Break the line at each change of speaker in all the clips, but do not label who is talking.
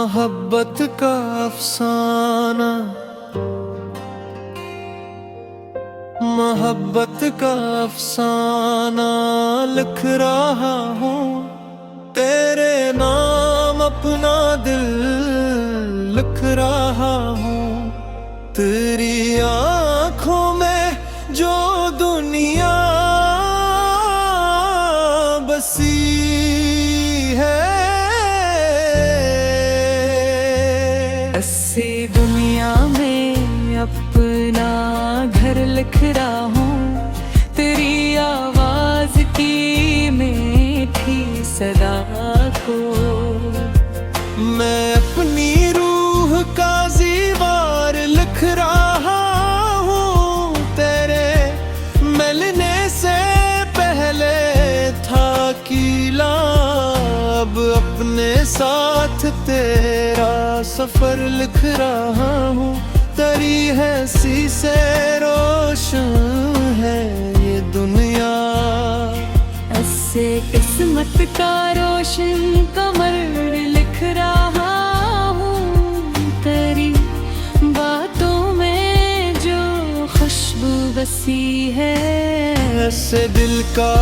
मोहब्बत का अफसाना, मोहब्बत का अफसाना लिख रहा हूँ। तेरे नाम अपना दिल लिख रहा हूँ। तेरी आँखों में जो दुनिया बसी है,
ऐसी दुनिया में अपना घर लिख रहा हूँ। तेरी आवाज की मीठी सदा को
मैं अपनी रूह का ज़ीवार लिख रहा हूँ। तेरे मिलने से पहले था कीला, अब अपने साथ तेरा सफर लिख रहा हूँ। तेरी हंसी से रोशन है ये दुनिया,
ऐसे किस्मत का रोशन कमर लिख रहा हूँ। तेरी बातों में जो खुशबू बसी है,
ऐसे दिल का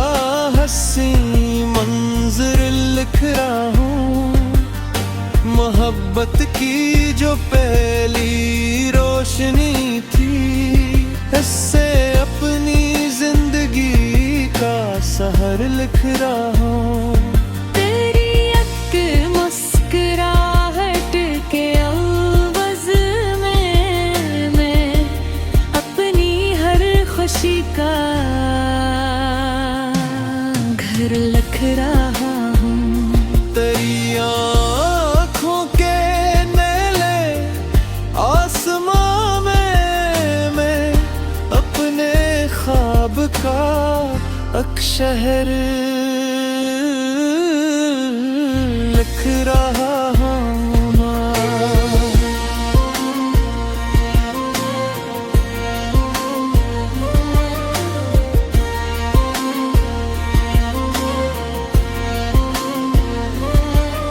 हंसी मंजर लिख रहा हूँ। मोहब्बत की जो पहली रोशनी थी, इससे अपनी जिंदगी का सहर लिख रहा हूँ।
तेरी एक मुस्कुराहट के अवज़ में मैं अपनी हर खुशी का घर लिख रहा हूँ।
तेरी आँखों के नीले आसमां में मैं अपने ख्वाब का अक्षर लिख रहा हूँ।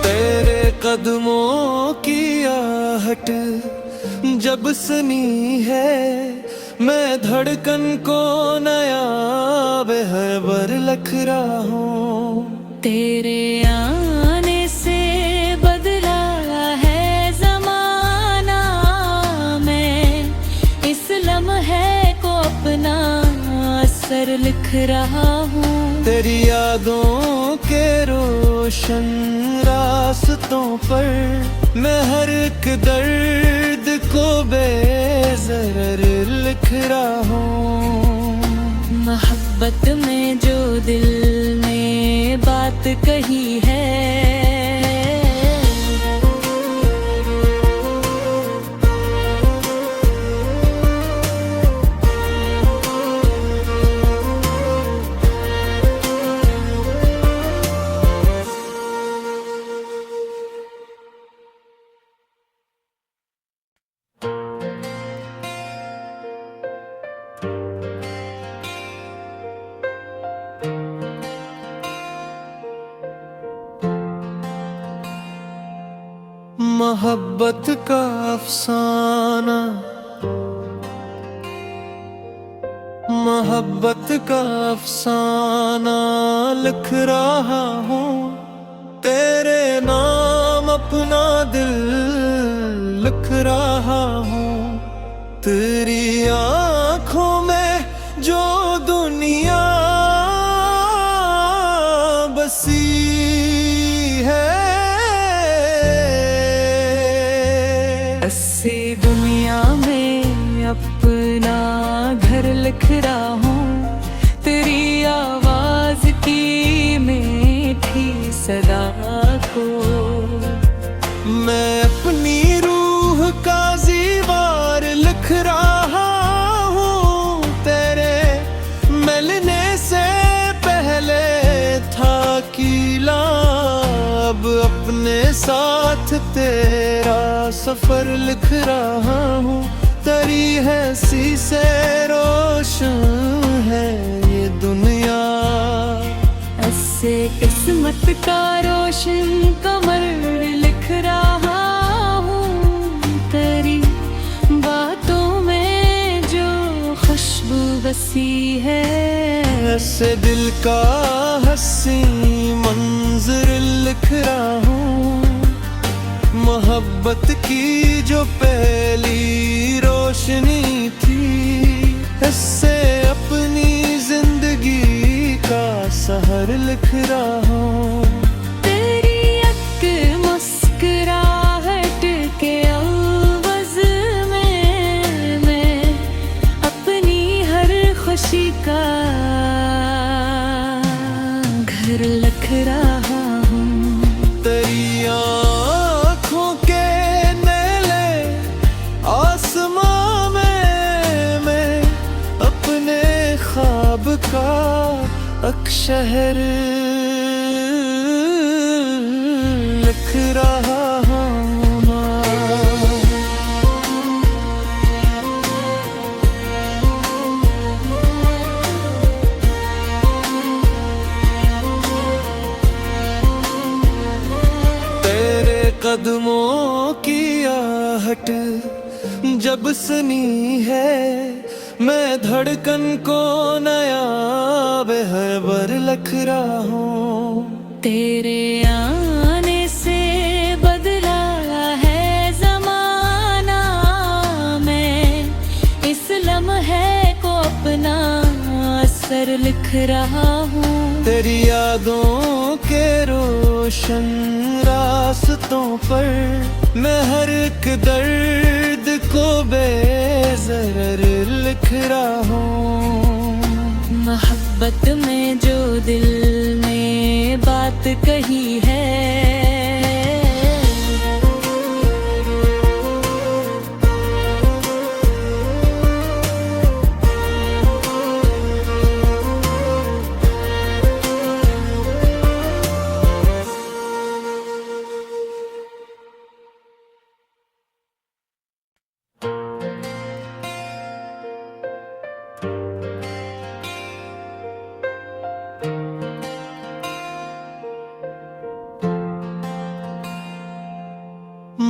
तेरे कदमों की आहट जब सुनी है, मैं धड़कन को नया बेहबर लिख रहा हूँ।
तेरे आने से बदला है ज़माना, मैं इस लम्हे को अपना असर लिख रहा हूँ।
तेरी यादों के रोशन रास्तों पर मैं हर एक दर्द को बेज़र लिख रहा हूँ।
मोहब्बत में जो दिल ने बात कही है,
मोहब्बत का अफसाना, मोहब्बत का अफसाना लिख रहा हूँ। तेरे नाम अपना दिल लिख रहा हूँ। तेरी आँखों में जो दुनिया बसी है,
ऐसी दुनिया में अपना घर लिख रहा हूँ। तेरी आवाज की मीठी सदा को
मैं अपनी रूह का ज़ीवार लिख रहा हूँ। तेरे मिलने से पहले था कीला, अब अपने साथ तेरा सफर लिख रहा हूँ। तेरी हंसी से रोशन है ये दुनिया,
ऐसे किस्मत का रोशन कमर लिख रहा बसी है।
ऐसे दिल का हंसी मंजर लिख रहा हूँ, मोहब्बत की जो पहली रोशनी थी। इससे अपनी जिंदगी का सहर लिख रहा हूँ।
तेरी एक मुस्कुराहट के अवज़ में मैं अपनी हर खुशी का घर लिख रहा हूँ।
तेरी आँखों के नीले आसमां में मैं अपने ख्वाब का अक्षर लिख रहा हूँ ना। तेरे कदमों की आहट जब सुनी है, मैं धड़कन को नया बेहबर लिख रहा हूँ।
तेरे आने से बदला है ज़माना, मैं इस लम्हे को अपना असर लिख रहा हूँ।
तेरी यादों के रोशन रास्तों पर मैं हर एक दर्द को बेज़र लिख रहा हूँ।
मोहब्बत में जो दिल ने बात कही है,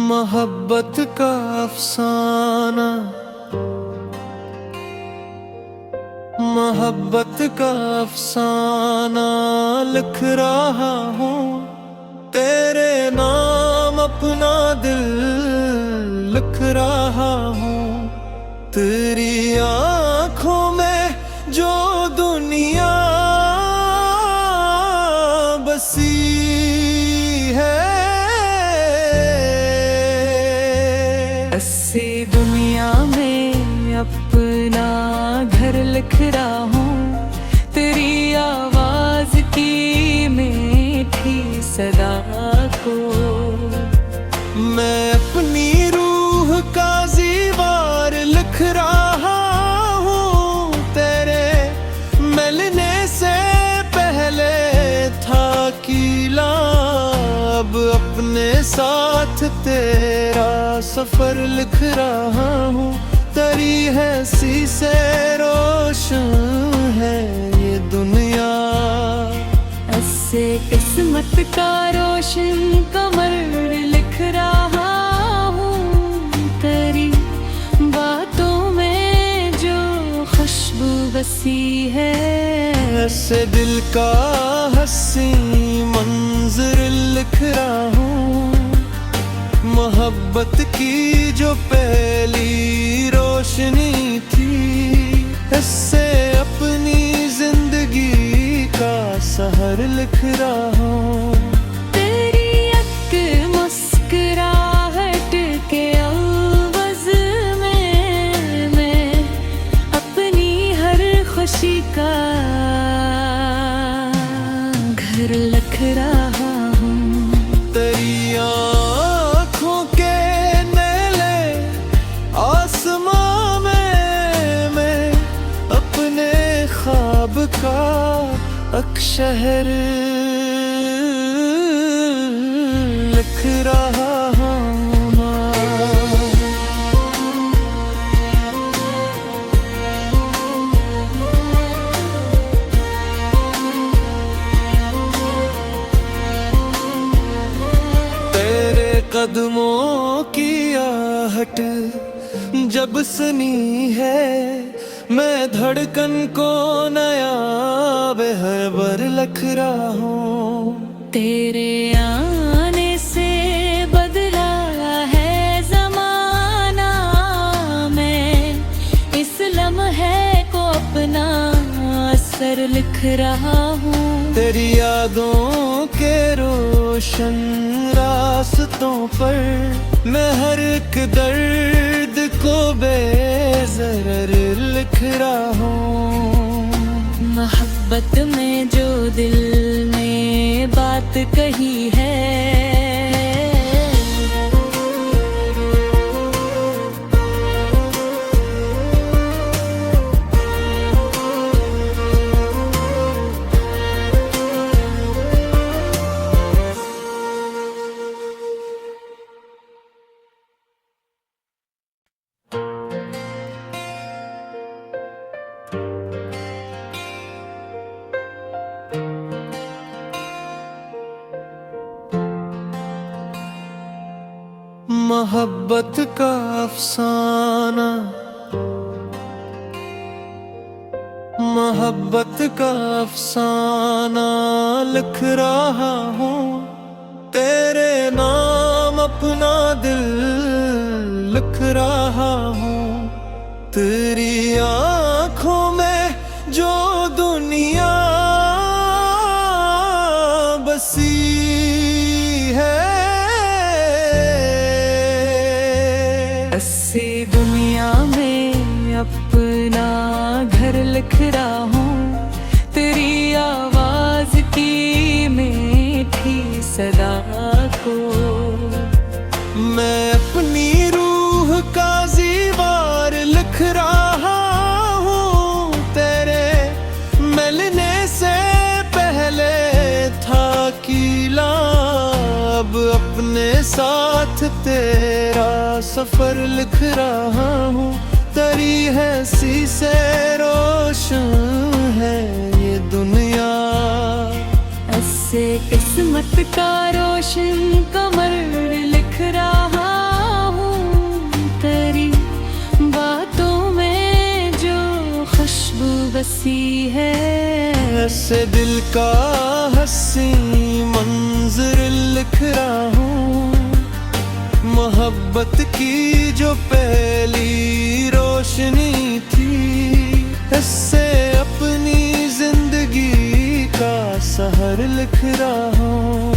मोहब्बत का अफसाना, मोहब्बत का अफसाना लिख रहा हूँ। तेरे नाम अपना दिल लिख रहा हूँ। तेरी आँखों में जो दुनिया बसी है,
ऐसी दुनिया में अपना घर लिख रहा हूँ। तेरी आवाज़ की मीठी सदा को
मैं अपनी रूह का ज़ीवार लिख रहा हूँ। तेरे मिलने से पहले था कीला, अब अपने साथ तेरा सफर लिख रहा हूँ। तेरी हैसी से रोशन है ये दुनिया,
ऐसे किस्मत का रोशन कमर लिख रहा हूँ। तेरी बातों में जो खुशबू बसी है,
ऐसे दिल का हंसी मंजर लिख रहा हूँ। मोहब्बत की जो पहली रोशनी थी, इससे अपनी जिंदगी का सहर लिख रहा हूँ।
तेरी एक मुस्कुराहट के अवज़ में मैं अपनी हर खुशी का घर लिख रहा हूँ।
तेरी आँखों के नीले आसमां में मैं अपने ख्वाब का अक्षर लिख रहा हूँ ना। कदमों की आहट जब सुनी है, मैं धड़कन को नया बेहबर लिख रहा हूँ।
तेरे आने से बदला है जमाना, मैं इस लम्हे को अपना असर लिख रहा हूँ।
तेरी यादों के रोशन रास्तों पर मैं हर एक दर्द को बेज़र लिख रहा हूँ।
मोहब्बत में जो दिल ने बात कही है,
मोहब्बत का अफसाना, मोहब्बत का अफसाना लिख रहा हूँ। तेरे नाम अपना दिल लिख रहा हूँ। तेरी आँखों में जो दुनिया बसी है,
ऐसी दुनिया में अपना घर लिख रहा हूँ। तेरी आवाज की मीठी सदा को
मैं अपनी रूह का ज़ीवार लिख रहा हूँ। तेरे मिलने से पहले था कीला, अब अपने साथ तेरा सफर लिख रहा हूँ। तेरी हंसी से रोशन है ये दुनिया,
ऐसे किस्मत का रोशन कमर लिख रहा हूँ। तेरी बातों में जो खुशबू बसी है,
ऐसे दिल का हंसी मंजर लिख रहा हूँ। मोहब्बत की जो पहली रोशनी थी, इससे अपनी जिंदगी का सहर लिख रहा हूँ।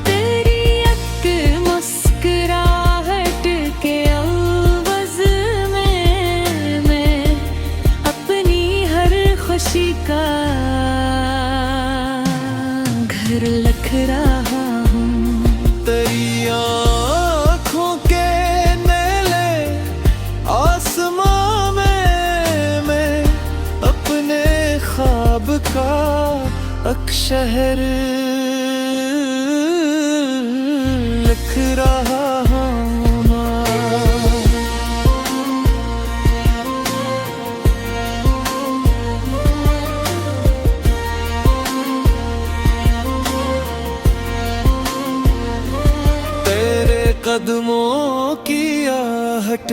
तेरी एक मुस्कुराहट के अवज़ में मैं अपनी हर खुशी का घर लिख रहा हूँ।
तेरी आँखों के नीले आसमां में मैं अपने ख्वाब का अक्षर लिख रहा हूँ ना। तेरे कदमों की आहट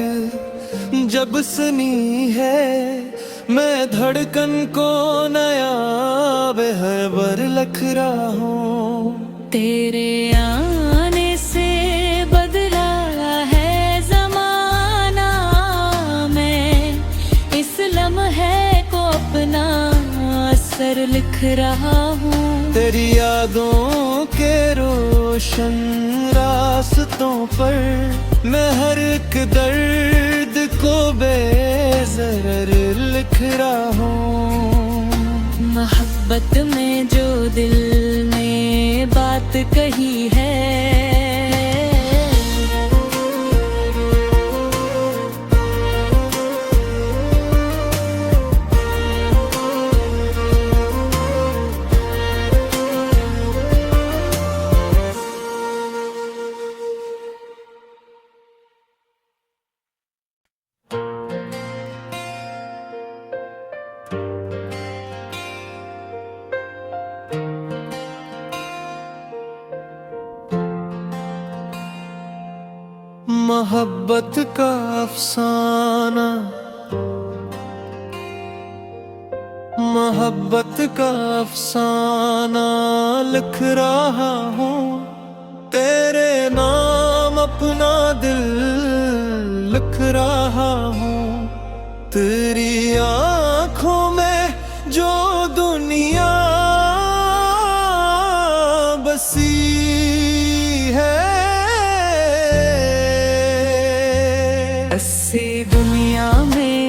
जब सुनी है, मैं धड़कन को नया बेहबर लिख रहा हूँ।
तेरे आने से बदला है जमाना, मैं इस लम्हे को अपना असर लिख रहा हूँ।
तेरी यादों के रोशन रास्तों पर मैं हर एक दर्द को बेज़र लिख रहा हूँ।
मोहब्बत में जो दिल ने बात कही है,
मोहब्बत का अफसाना, मोहब्बत का अफसाना लिख रहा हूँ, तेरे नाम अपना दिल लिख रहा हूँ। तेरी आँखों में जो दुनिया बसी है,
ऐसी दुनिया में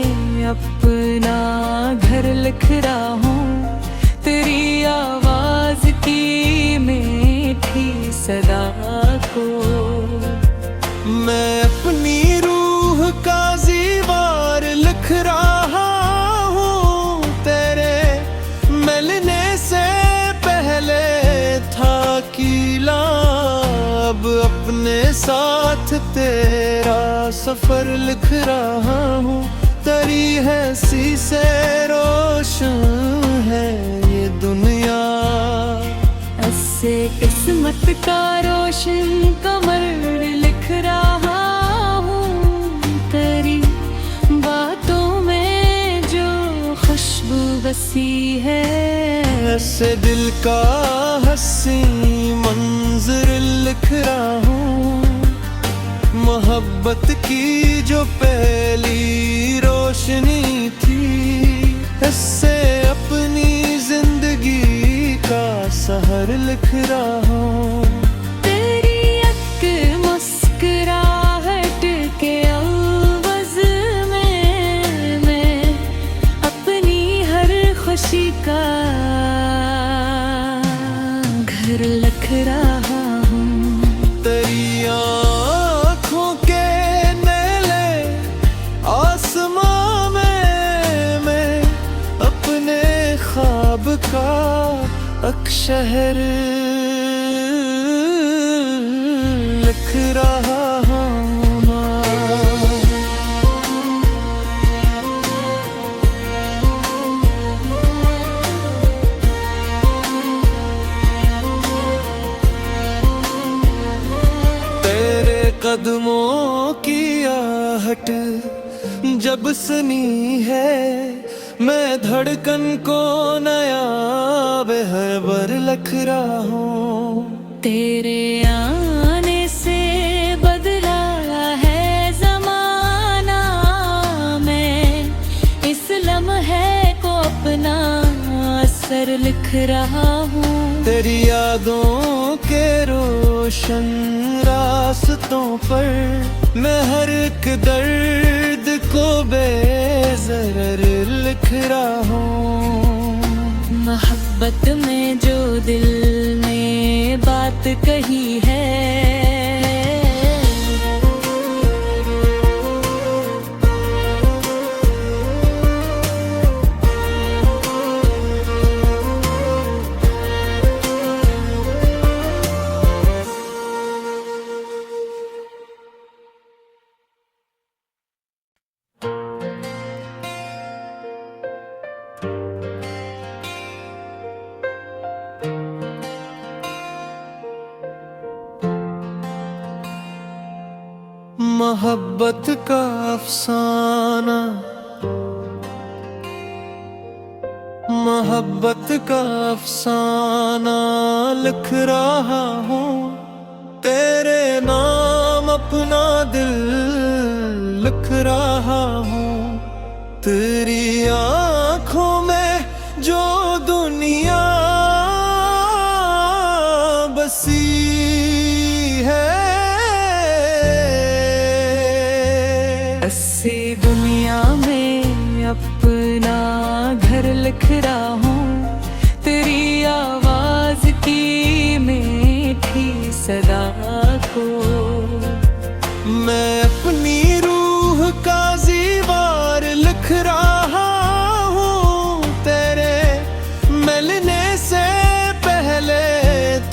अपना घर लिख रहा हूँ। तेरी आवाज की मीठी सदा को
मैं अपनी रूह का जीवार लिख रहा हूँ। तेरे मिलने से पहले था कीला, अब अपने साथ तेरा सफर लिख रहा हूँ। तेरी हैसी से रोशन है ये दुनिया,
ऐसे किस्मत का रोशन कमर लिख रहा हूँ। तेरी बातों में जो खुशबू बसी है,
ऐसे दिल का हंसी मंजर लिख रहा हूँ। मोहब्बत की जो पहली रोशनी थी, इससे अपनी जिंदगी का सहर लिख रहा हूँ।
तेरी एक मुस्कुराहट के अवज़ में मैं अपनी हर खुशी का घर लिख रहा हूँ।
तेरी आँखों के नीले आसमां में मैं अपने ख्वाब का अक्षर लिख रहा हूँ। तेरे कदमों की आहट जब सुनी है, मैं धड़कन को नया बेहबर लिख रहा हूँ।
तेरे आने से बदला है ज़माना, मैं इस लम्हे को अपना असर लिख रहा हूँ।
तेरी यादों के रोशन रास्तों पर मैं हर एक दर्द को बेज़र लिख रहा हूँ।
मोहब्बत में जो दिल ने बात कही है,
मोहब्बत का अफसाना, मोहब्बत का अफसाना लिख रहा हूँ। तेरे नाम अपना दिल लिख रहा हूँ। तेरी आँखों में जो दुनिया बसी है,
ऐसी दुनिया में अपना घर लिख रहा हूँ। तेरी आवाज की मीठी सदा को
मैं अपनी रूह का जीवार लिख रहा हूँ। तेरे मिलने से पहले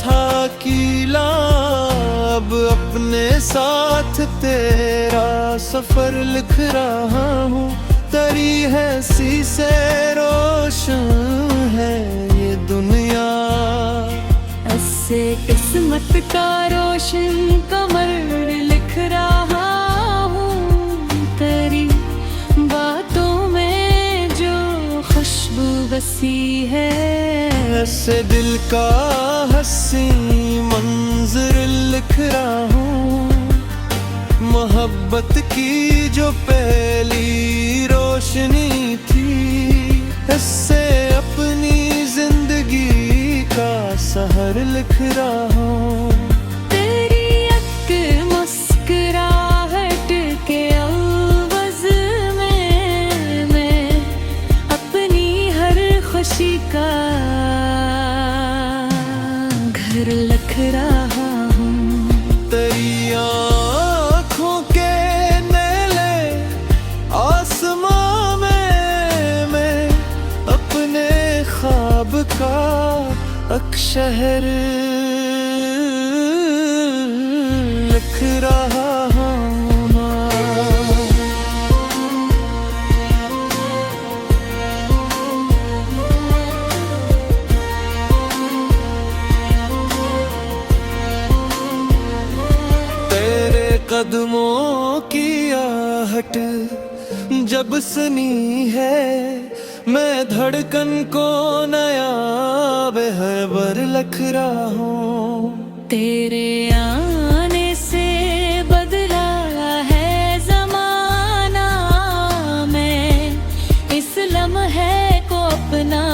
था कीला, अब अपने साथ तेरा सफर लिख रहा हूँ। तेरी हैसी से रोशन है ये दुनिया,
ऐसे किस्मत का रोशन कमर लिख रहा हूँ। तेरी बातों में जो खुशबू बसी है।
ऐसे दिल का हंसी मंजर लिख रहा हूँ, मोहब्बत की जो पहली रोशनी थी। इससे अपनी जिंदगी का सहर लिख रहा हूँ।
तेरी एक मुस्कुराहट के अवज़ में मैं अपनी हर खुशी का घर लिख रहा हूँ।
तेरी आँखों के नीले आसमां में मैं अपने ख्वाब का अक्षर लिख रहा हूँ। तेरे कदमों की आहट जब सुनी है, मैं धड़कन को नया बेहबर लिख रहा हूँ।
तेरे आने से बदला है ज़माना, मैं इस लम्हे को अपना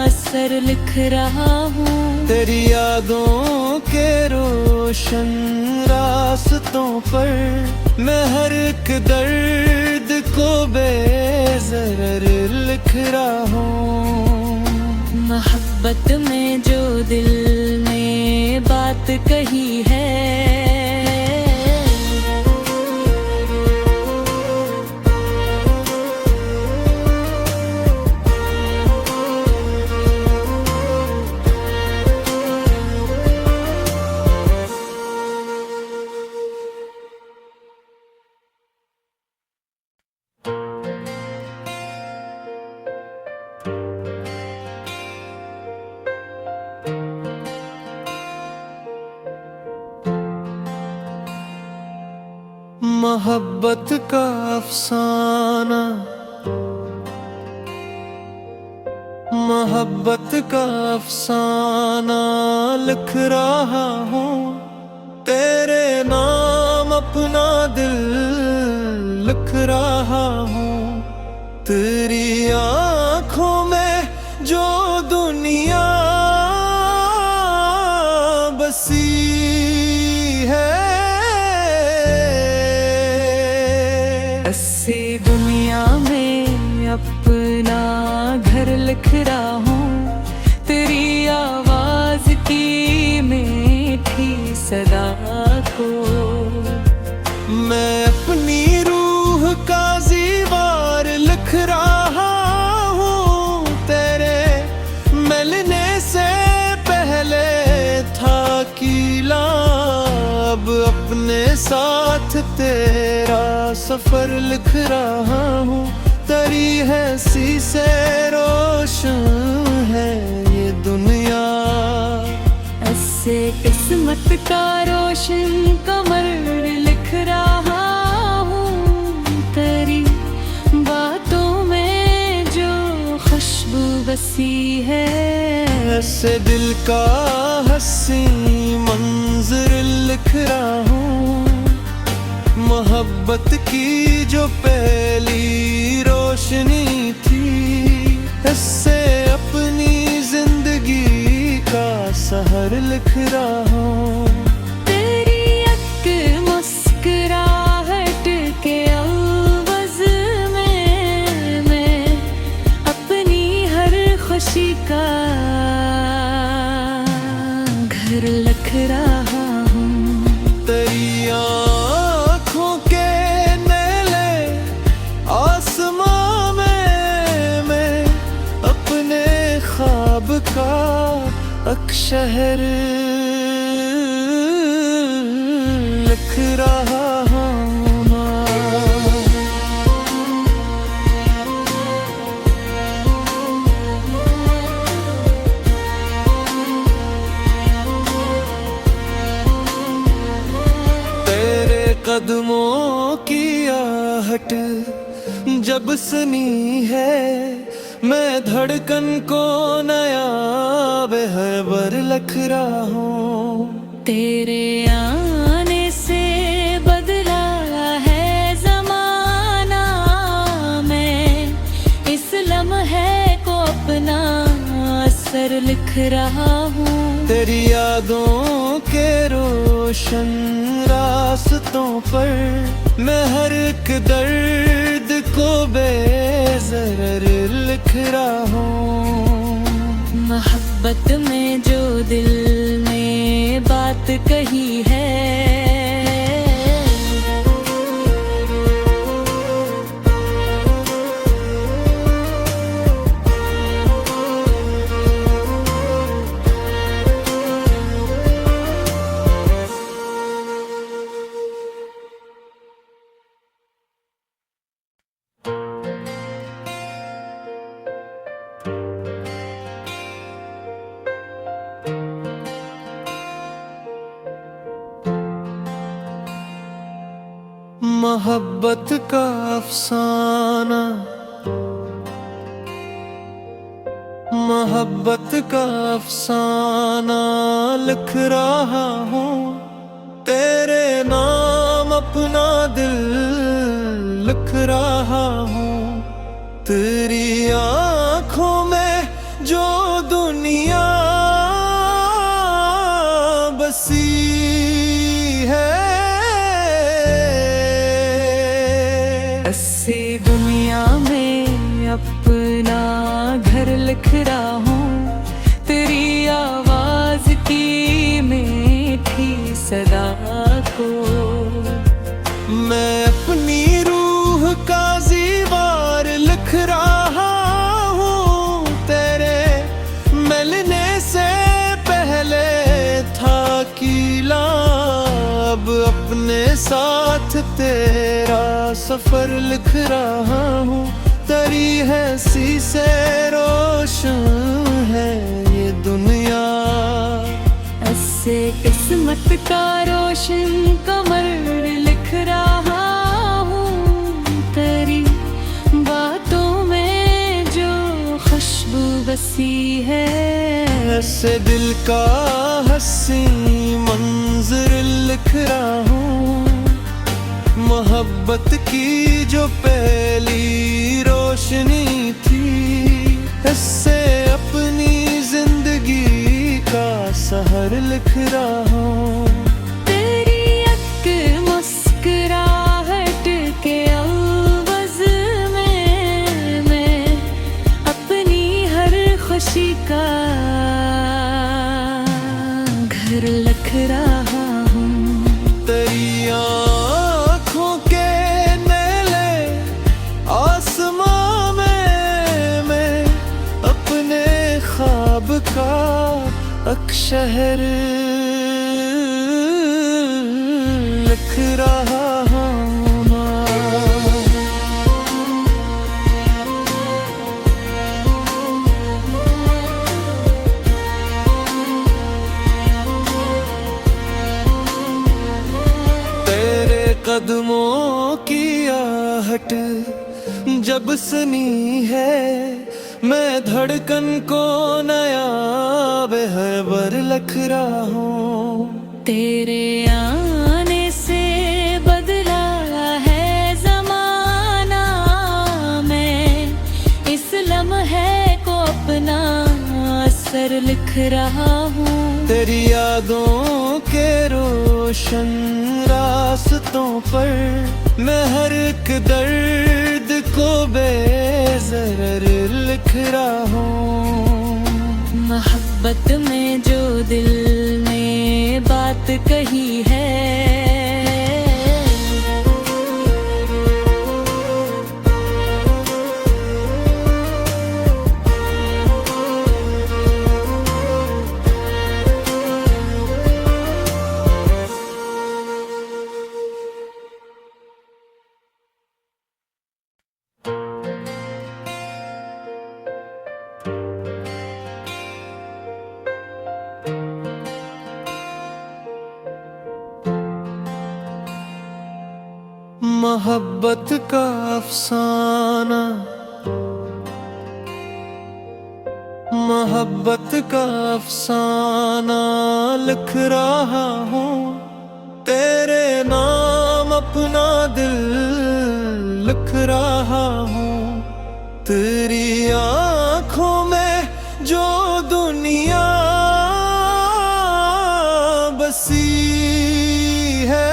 असर लिख रहा हूँ।
तेरी यादों के रोशन रास्तों पर मैं हर एक दर्द को बेज़र लिख रहा हूँ।
मोहब्बत में जो दिल ने बात कही है,
मोहब्बत का अफसाना, मोहब्बत का अफसाना लिख रहा हूँ। तेरे नाम अपना दिल लिख रहा हूँ। तेरी आँखों में जो दुनिया बसी है,
ऐसे दुनिया में अपना घर लिख रहा हूँ। तेरी आवाज़ की मीठी सदा को
मैं अपनी रूह का ज़ीवार लिख रहा हूँ। तेरे मिलने से पहले था कीला, अब अपने साथ तेरा सफर लिख रहा हूँ। तेरी हंसी से रोशन है ये दुनिया,
ऐसे किस्मत का रोशन कमर लिख रहा हूँ। तेरी बातों में जो खुशबू बसी है,
ऐसे दिल का हंसी मंजर लिख रहा हूँ। मोहब्बत की जो पहली रोशनी थी, इससे अपनी जिंदगी का सहर लिख रहा हूँ।
तेरी एक मुस्कुराहट के अवज़ में मैं अपनी हर खुशी का घर लिख रहा हूँ।
तेरी आँखों के नीले आसमां में मैं अपने ख्वाब का अक्षर लिख रहा हूँ। कदमों की आहट जब सुनी है, मैं धड़कन को नया बेहबर लिख रहा हूँ।
तेरे आने से बदला है ज़माना, मैं इस लम्हे को अपना असर लिख रहा हूँ।
तेरी यादों के रोशन रास्तों पर मैं हर एक दर्द को बेज़र लिख रहा हूँ।
मोहब्बत में जो दिल ने बात कही है,
मोहब्बत का अफसाना, मोहब्बत का अफसाना लिख रहा हूँ। तेरे नाम अपना दिल लिख रहा हूँ। तेरी आँखों में जो दुनिया बसी है,
ऐसी दुनिया में अपना घर लिख रहा हूँ। तेरी आवाज की मीठी सदा को
मैं अपनी रूह का ज़ीवार लिख रहा हूँ। तेरे मिलने से पहले था कीला, अब अपने साथ तेरा सफर लिख रहा हूँ। तेरी हंसी से रोशन है ये दुनिया,
ऐसे किस्मत का रोशन कमर लिख रहा हूँ। तेरी बातों में जो खुशबू बसी है,
ऐसे दिल का हंसी मंजर लिख रहा हूँ। मोहब्बत की जो पहली रोशनी थी, इससे अपनी जिंदगी का सहर लिख रहा हूँ।
तेरी एक मुस्कुराहट के अवज़ में मैं अपनी हर खुशी का घर लिख रहा हूँ।
तेरी आँखों के नीले आसमां में मैं अपने ख्वाब का अक्षर लिख रहा हूँ। तेरे कदमों की आहट जब सुनी है, मैं धड़कन को नया बेहबर लिख रहा हूँ।
तेरे आने से बदला है ज़माना, मैं इस लम्हे को अपना असर लिख रहा हूँ।
तेरी यादों के रोशन रास्तों पर मैं हर एक दर्द को बेज़र लिख रहा हूँ।
मोहब्बत में जो दिल ने बात कही है,
मोहब्बत का अफसाना, मोहब्बत का अफसाना लिख रहा हूँ, तेरे नाम अपना दिल लिख रहा हूँ। तेरी आँखों में जो दुनिया बसी है,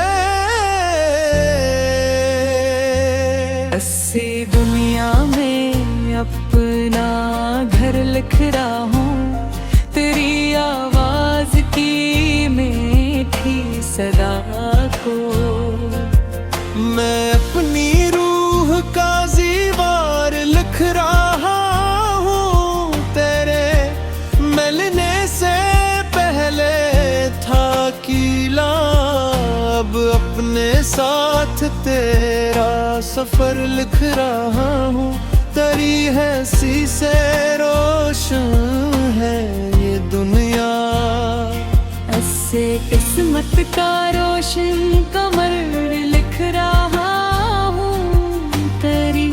ऐसी दुनिया में अपना घर लिख रहा हूँ। तेरी आवाज की मीठी सदा को
मैं अपनी रूह का जीवार लिख रहा हूँ। तेरे मिलने से पहले था कीला, अब अपने साथ तेरा सफर लिख रहा हूँ। तेरी हैसी से रोशन है ये दुनिया,
ऐसे किस्मत का रोशन कमर लिख रहा हूँ। तेरी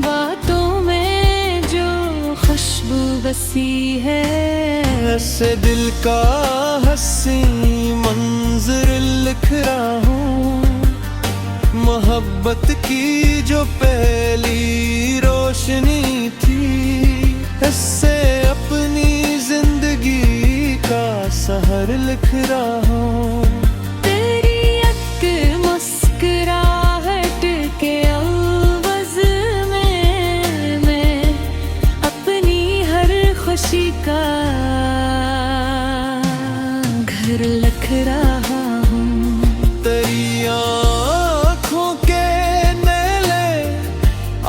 बातों में जो खुशबू बसी है,
ऐसे दिल का हंसी मंजर लिख रहा हूँ। मोहब्बत की जो पहली रोशनी थी, इससे अपनी जिंदगी का सहर लिख रहा हूँ।
तेरी एक मुस्कुराहट के अवज़ में मैं अपनी हर खुशी का घर लिख रहा हूँ।
तेरी आँखों के नीले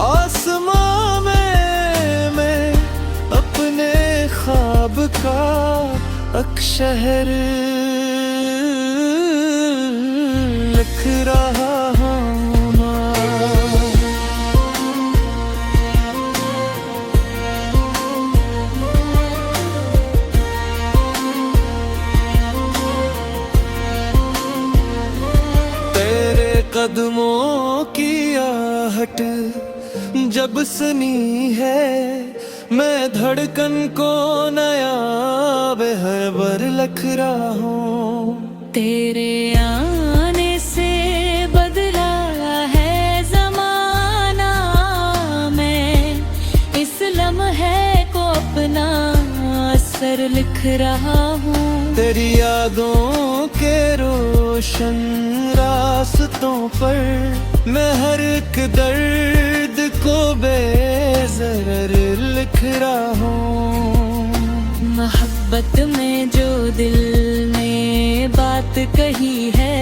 आसमां में मैं अपने ख्वाब का अक्षर लिख रहा हूँ ना। तेरे कदमों की आहट जब सुनी है, मैं धड़कन को नया बेहबर लिख रहा हूँ।
तेरे आने से बदला है ज़माना, मैं इस लम्हे को अपना असर लिख रहा हूँ।
तेरी यादों के रोशन रास्तों पर मैं हर एक दर्द को बेज़र लिख रहा हूँ।
मोहब्बत में जो दिल ने बात कही है,